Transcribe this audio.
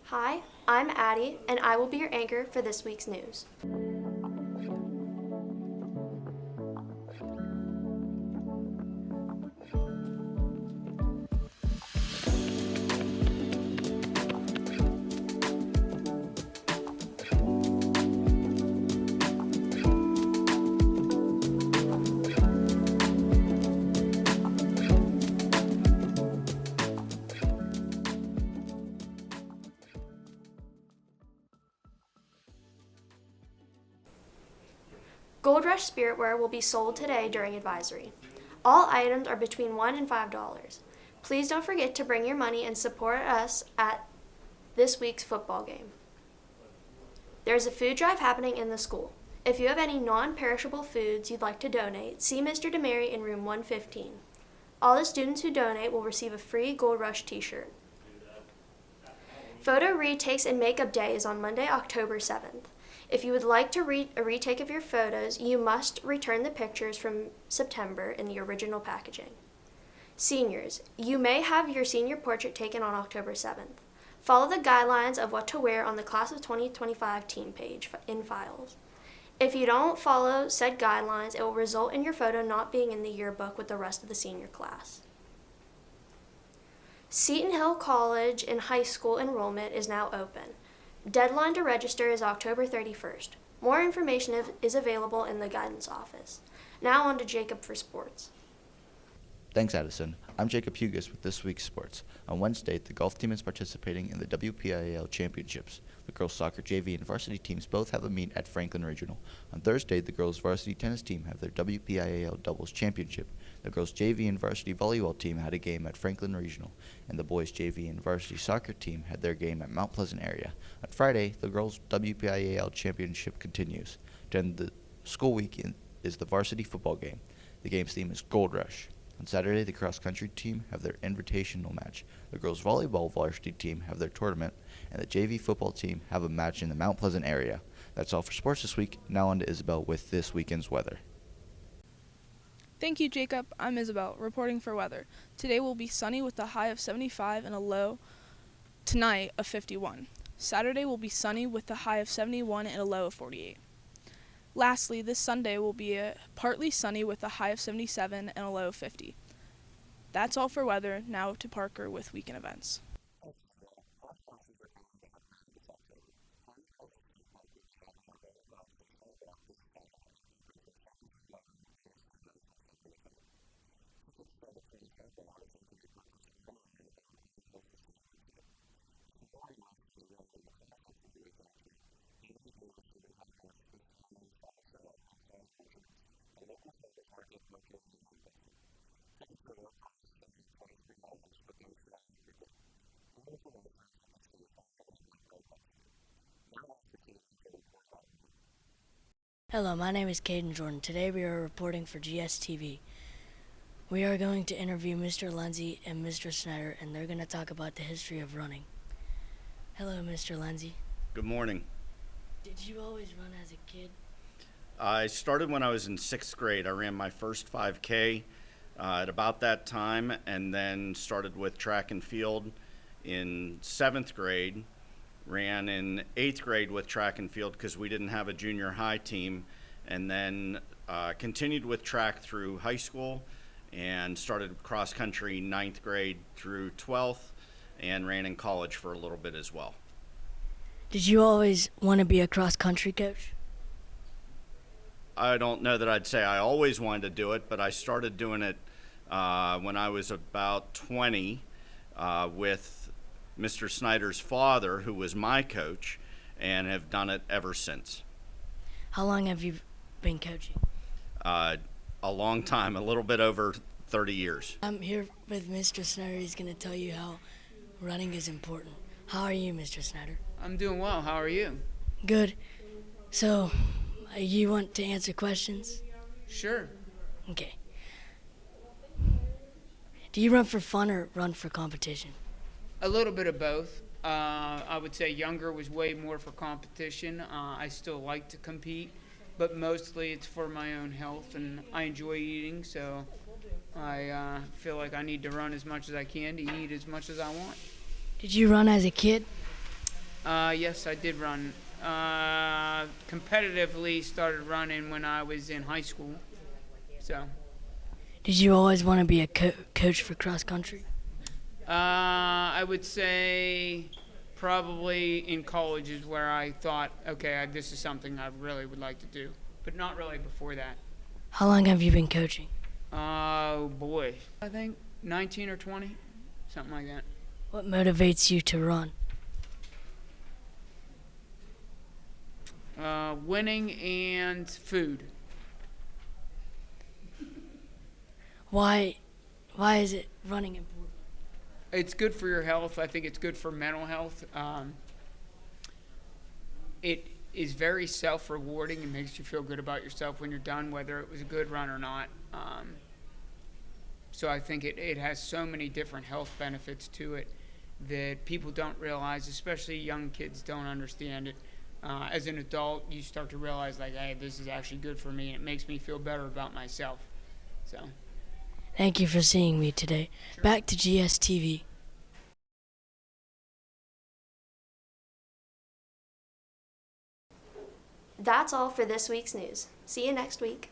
Hi, I'm Addie, and I will be your anchor for this week's news. Gold Rush Spiritware will be sold today during advisory. All items are between $1 and $5. Please don't forget to bring your money and support us at this week's football game. There's a food drive happening in the school. If you have any non-perishable foods you'd like to donate, see Mr. DeMary in room 115. All the students who donate will receive a free Gold Rush t-shirt. Photo retakes and makeup day is on Monday, October 7th. If you would like to read a retake of your photos, you must return the pictures from September in the original packaging. Seniors, you may have your senior portrait taken on October 7th. Follow the guidelines of what to wear on the Class of 2025 team page in files. If you don't follow said guidelines, it will result in your photo not being in the yearbook with the rest of the senior class. Seton Hill College and high school enrollment is now open. Deadline to register is October 31st. More information is available in the guidance office. Now on to Jacob for sports. Thanks, Addison. I'm Jacob Hughes with this week's sports. On Wednesday, the golf team is participating in the WPIAL Championships. The girls' soccer JV and varsity teams both have a meet at Franklin Regional. On Thursday, the girls' varsity tennis team have their WPIAL Doubles Championship. The girls' JV and varsity volleyball team had a game at Franklin Regional, and the boys' JV and varsity soccer team had their game at Mount Pleasant area. On Friday, the girls' WPIAL Championship continues. To end the school week is the varsity football game. The game's theme is Gold Rush. On Saturday, the cross-country team have their invitational match. The girls' volleyball varsity team have their tournament, and the JV football team have a match in the Mount Pleasant area. That's all for sports this week. Now on to Isabel with this weekend's weather. Thank you, Jacob. I'm Isabel, reporting for weather. Today will be sunny with a high of 75 and a low tonight of 51. Saturday will be sunny with a high of 71 and a low of 48. Lastly, this Sunday will be partly sunny with a high of 77 and a low of 50. That's all for weather. Now to Parker with weekend events. Hello, my name is Caden Jordan. Today we are reporting for GSTV. We are going to interview Mr. Lindsay and Mr. Snyder, and they're going to talk about the history of running. Hello, Mr. Lindsay. Good morning. Did you always run as a kid? I started when I was in 6th grade. I ran my first 5K at about that time, and then started with track and field in 7th grade. Ran in 8th grade with track and field because we didn't have a junior high team, and then continued with track through high school and started cross country 9th grade through 12th, and ran in college for a little bit as well. Did you always want to be a cross-country coach? I don't know that I'd say I always wanted to do it, but I started doing it when I was about 20 with Mr. Snyder's father, who was my coach, and have done it ever since. How long have you been coaching? A long time, a little bit over 30 years. I'm here with Mr. Snyder. He's going to tell you how running is important. How are you, Mr. Snyder? I'm doing well. How are you? Good. So, you want to answer questions? Sure. Okay. Do you run for fun or run for competition? A little bit of both. I would say younger was way more for competition. I still like to compete, but mostly it's for my own health, and I enjoy eating, so I feel like I need to run as much as I can to eat as much as I want. Did you run as a kid? Yes, I did run. Competitively started running when I was in high school. So, Did you always want to be a coach for cross country? I would say probably in college is where I thought, okay, this is something I really would like to do, but not really before that. How long have you been coaching? Oh boy, I think 19 or 20, something like that. What motivates you to run? Winning and food. Why is it running important? It's good for your health. I think it's good for mental health. It is very self-rewarding. It makes you feel good about yourself when you're done, whether it was a good run or not. So I think it has so many different health benefits to it that people don't realize, especially young kids don't understand it. As an adult, you start to realize, like, hey, this is actually good for me, and it makes me feel better about myself. So. Thank you for seeing me today. Sure. Back to GSTV. That's all for this week's news. See you next week.